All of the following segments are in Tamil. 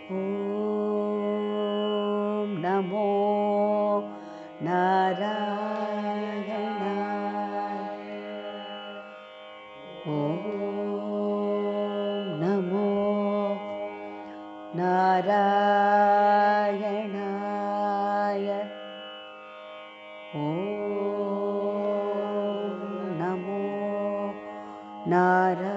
ஓம் நமோ நாராயணாய. ஓம் நமோ நாராயணாய. ஓம் நமோ நாராயணாய.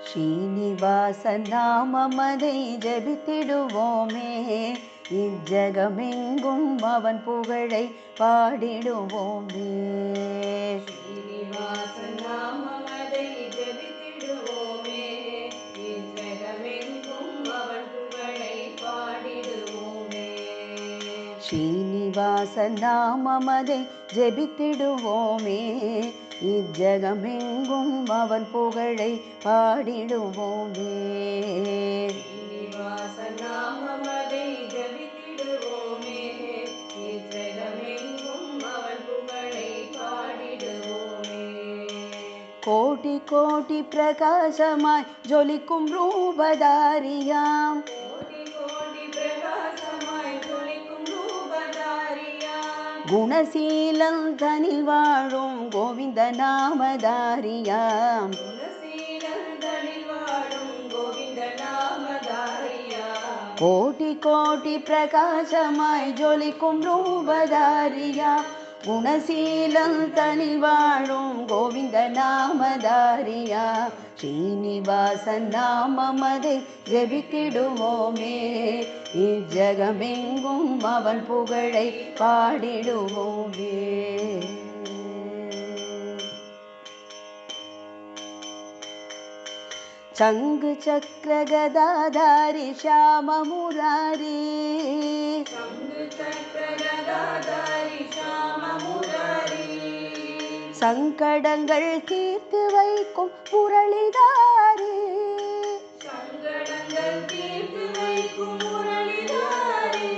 ஸ்ரீனிவாச நாமமதை ஜபித்திடுவோமே, இஜகமெங்கும் அவன் புகழை பாடிடுவோமே. ஸ்ரீனிவாச நாமமதை ஜபித்திடுவோமே, இஜகமெங்கும் அவன் புகழை பாடிடுவோமே. ஸ்ரீனிவாச நாமமதை ஜபித்திடுவோமே, இஜகமெங்கும் அவன் புகழை பாடிடுவோமே. ஸ்ரீனிவாச நாமமதை ஜபித்திடுவோமே, இஜகமெங்கும் அவன் புகழை பாடிடுவோமே. கோட்டி கோட்டி பிரகாசமாய் ஜொலிக்கும் ரூபதாரியாம், கோடி கோடி பிரகாசமாய் ஜொலிக்கும் ரூபதாரியாம், குணசீலம் தனில் வாழும் கோவிந்த நாமதாரியாம். குணசீலந்தனில் வாழும் கோவிந்த நாமதாரியாம், கோட்டி கோட்டி பிரகாசமாய் ஜொலிக்கும் ரூபதாரியாம், குணசீலம் தனில் வாழும் கோவிந்த நாமதாரியா. ஸ்ரீனிவாசன் நாமமதை ஜபித்திடுவோமே, இஜகமெங்கும் அவன் புகழை பாடிடுவோமே. சங்கு சக்கர கதாதாரி ஷாம முராரி, சங்கு சக்கர கதாதாரி ஷாம முராரி, சங்கடங்கள் தீர்த்து வைக்கும் முரளிதாரி, சங்கடங்கள் தீர்த்து வைக்கும் முரளிதாரி,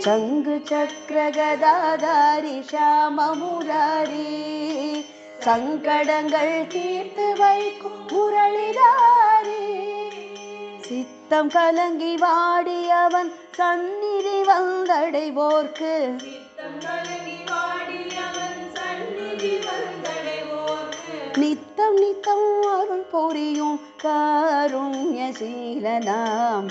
சங்கு சக்கர கதாதாரி ஷாம முராரி, சங்கடங்கள் தீர்த்து வைக்கும் முரளிதாரி. சித்தம் கலங்கி வாடியவன் சந்நிதி வந்தடைவோர்க்கு, சித்தம் கலங்கி வாடியவன் சந்நிதி வந்தடைவோர்க்கு, நித்தம் நித்தம் அருள் புரியும் காருண்யசீலனாம்.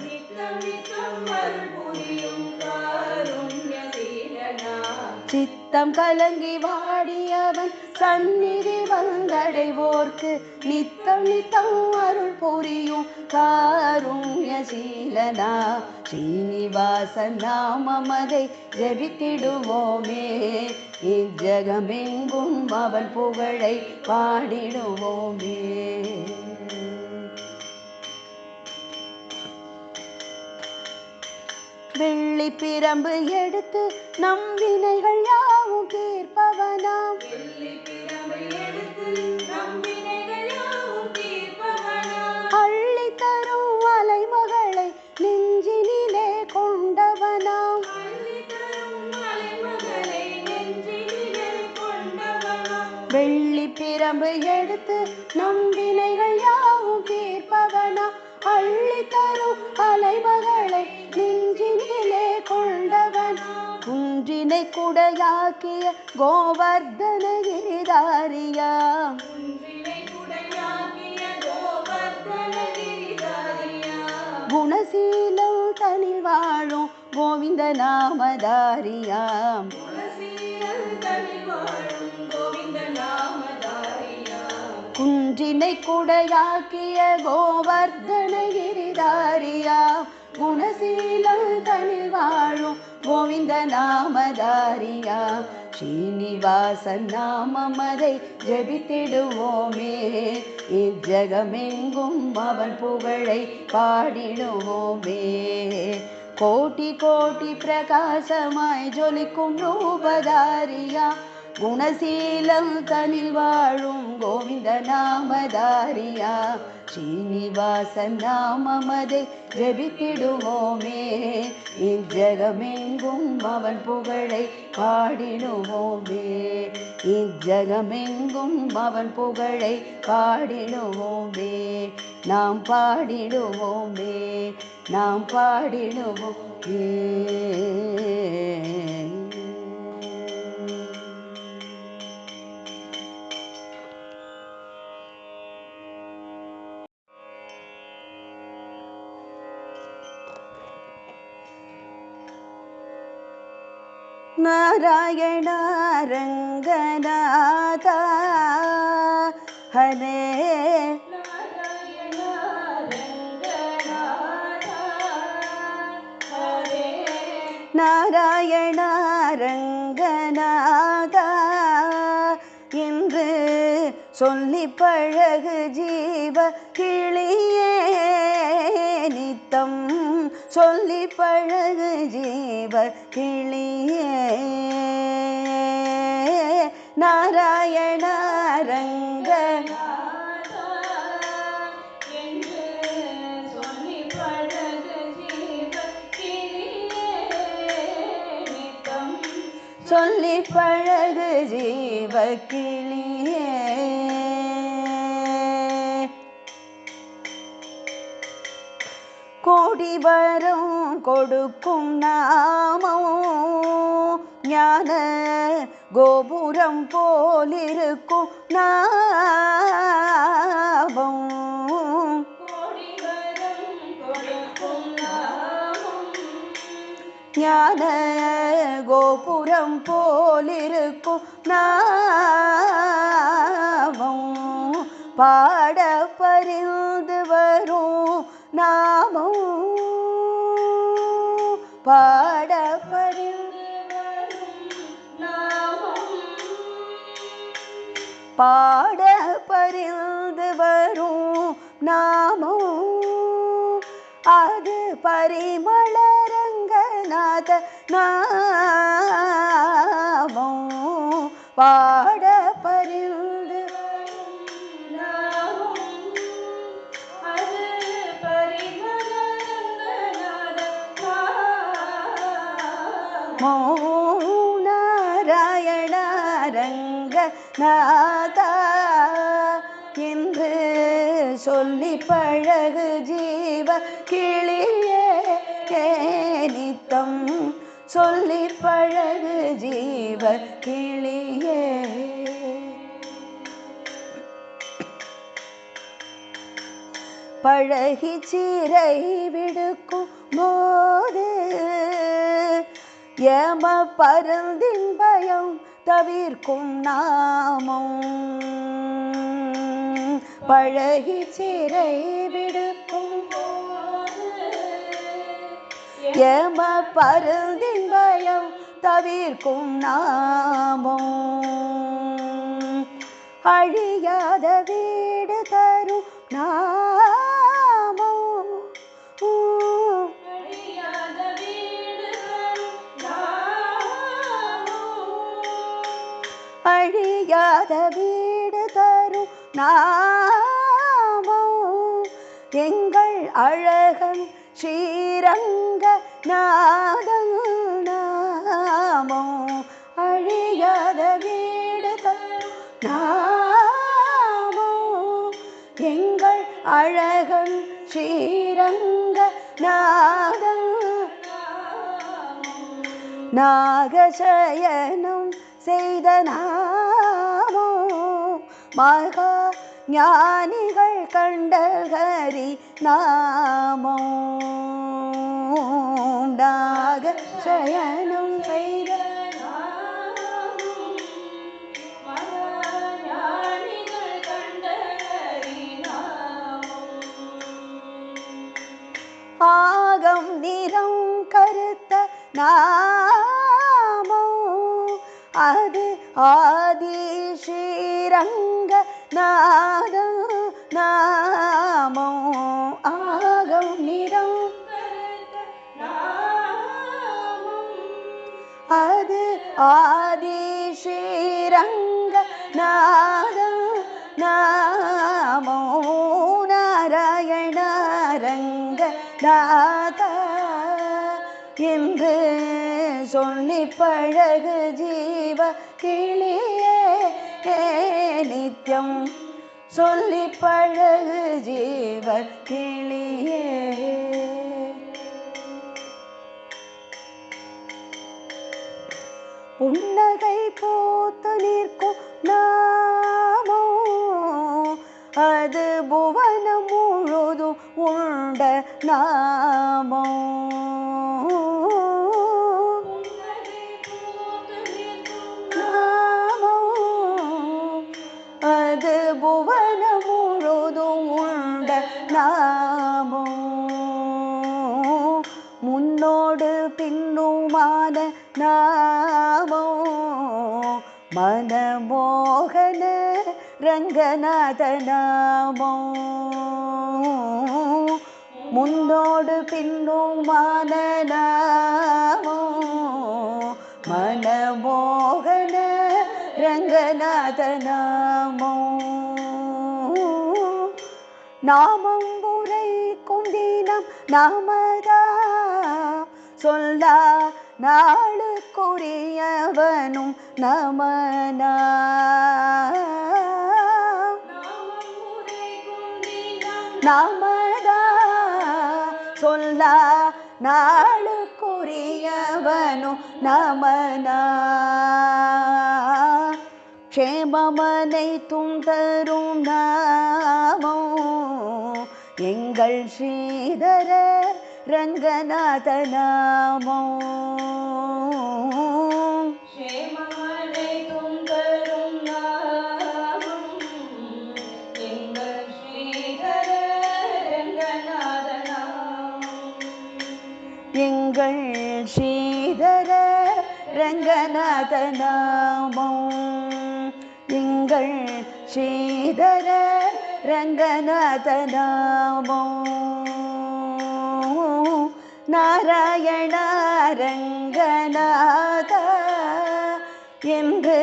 நித்தம் நித்தம் அருள் புரியும் காருண்யசீலனாம். சித்தம் கலங்கி வாடியவன் சந்நிதி வந்தடைவோர்க்கு, நித்தம் நித்தம் அருள் புரியும் காருண்யசீலனா. ஸ்ரீனிவாசன் நாமமதை ஜபித்திடுவோமே, இஜகமெங்கும் அவன் புகழை பாடிடுவோமே. வெள்ளி பிரம்பு எடுத்து நம் வினைகள் யாவும் தீர்ப்பவனாம், வெள்ளி பிரம்பை எடுத்து நம் வினைகள் யாவும் தீர்ப்பவனாம், அள்ளி தரும் அலைமகளை நெஞ்சினிலே கொண்டவனாம். அள்ளி தரும் மலைமகளை நெஞ்சினிலே கொண்டவனாம், வெள்ளி பிரம்பு எடுத்து நம் வினைகள் யாவும் தீர்ப்பவனாம், அள்ளி தரும் அலைமகளை நெஞ்சினிலே கொண்டவன். குன்றினை குடையாக்கிய கோவர்தன கிரிதாரியாம், குன்றினை குடையாக்கிய கோவர்தன கிரிதாரியாம், குணசீலம் தனில் வாழும் கோவிந்த நாமதாரியாம். குணசீலந்தனில் வாழும் கோவிந்த நாமதாரியாம், குன்றினை குடையாக்கிய கோவர்தன கிரிதாரியாம், குணசீலம் தனில் வாழும் கோவிந்த நாமதாரியா. ஸ்ரீனிவாசன் நாமமதை ஜபித்திடுவோமே, இஜகமெங்கும் அவன் புகழை பாடிடுவோமே. கோட்டி கோட்டி பிரகாசமாய் ஜொலிக்கும் ரூபதாரியா, குணசீலம் தனில் வாழும் கோவிந்த நாமதாரியா ஸ்ரீனிவாசன் நாமமதை ஜெபித்திடுவோமே இஜகமெங்கும் அவன் புகழை பாடிடுவோமே இஜகமெங்கும் அவன் புகழை பாடிடுவோமே நாம் பாடிடுவோமே நாம் பாடிடுவோமே நாராயண ரங்கநாத ஹரே நாராயண ரங்கநாத ஹரே நாராயண ரங்கநாத என்று சொல்லி பழகு ஜீவ கிளியே நித்தம் சொல்லி பழகு ஜீவ கிளியே நாராயண ரங்கநாத என்று சொல்லி பழகு ஜீவ கிளியே நித்தம் சொல்லி பழகு ஜீவ கிளியே கோடி வரம் கொடுக்கும் நாமம் ஞான கோபுரம் போலிருக்கும் நாமம் கோடி வரம் கொடுக்கும் நாமம் ஞான கோபுரம் போலிருக்கும் நாமம் பாட பரிந்து வரும் நாமம் பாட பரிந்து வரும் நாமம் பாட பரிந்து வரும் நாமம் அது பரிமள ரங்கநாத நாமம் பாட பரிந்து நாமம் அது பரிமள ரங்கநாத நாமம் நாராயண ரங்கநாத என்று சொல்லி பழகு ஜீவ கிளியே நித்தம் சொல்லி பழகு ஜீவ கிளியே பழகி சீரை விடுக்கும் போது யம பருந்தின் பயம் தவிர்க்கும் நாமம் பழகி சீரை விடுக்கும் யம பருந்தின் பயம் தவிர்க்கும் நாமம் அழியாத வீடு தரும் நாமம் அழியாத வீடு தரும் நாமம் அழியாத வீடு தரும் நாமம் எங்கள் அழகன் ஸ்ரீரங்க நாதம் நாமம் அழியாத வீடு தரும் நாமம் எங்கள் அழகன் ஸ்ரீரங்க நாதம் நாகசயனம் செய்த நாமம் மகா ஞானிகள் கண்ட ஹரி நாமம் நாகசயனம் செய்த ஆகம் நிறம் கருத்த நாமம் அது ஆதி ஸ்ரீரங்க நாதம் நாமம் ஆகம் நிறம் அது ஆதி ஸ்ரீரங்க நாதா நமோ நாராயண ரங்க நாதா என்று சொல்லி பழகு ஜீவ கிளியே நித்யம் சொல்லி பழகு ஜீவ கிளியே. புன்னகை பூத்து நிற்கும் நாமோ அது புவனம் முழுதும் உண்ட நாமோ. அது புவனம் முழுதும் உண்ட நாமோ. முன்னோடு பின்னுமான நாமோ மனமோகன ரங்கநாத நாமோ. முன்னோடு பின்னுமான நாமோ மனமோகன ரங்கநாத நாமோ. நாமம் உரைக்கும் தினம் நாமதா சொல்லா நாளுக்குரியவனும் நமனா. நாமதா சொல்லா நாளுக்குரியவனும் நமனா. க்ஷேமமனை துந்தரும் நாமோ எங்கள் ஸ்ரீதர ரங்கநாத நாமோ. க்ஷேமமனை துந்தரும் நாமம் எங்கள் ஸ்ரீதர ரங்கநாத நாமம். எங்கள் ஸ்ரீதர ரங்கநாத நாமோ. எங்கள் ஸ்ரீதர ரங்கநாத நாமோ. நாராயண ரங்கநாதா என்று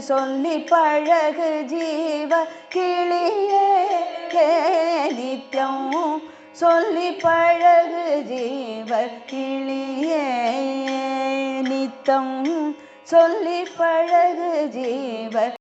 சொல்லி பழகு ஜீவ கிளியே நித்யம் சொல்லி பழகு ஜீவ கிளியே. நித்தம் சொல்லி பழகு ஜீவ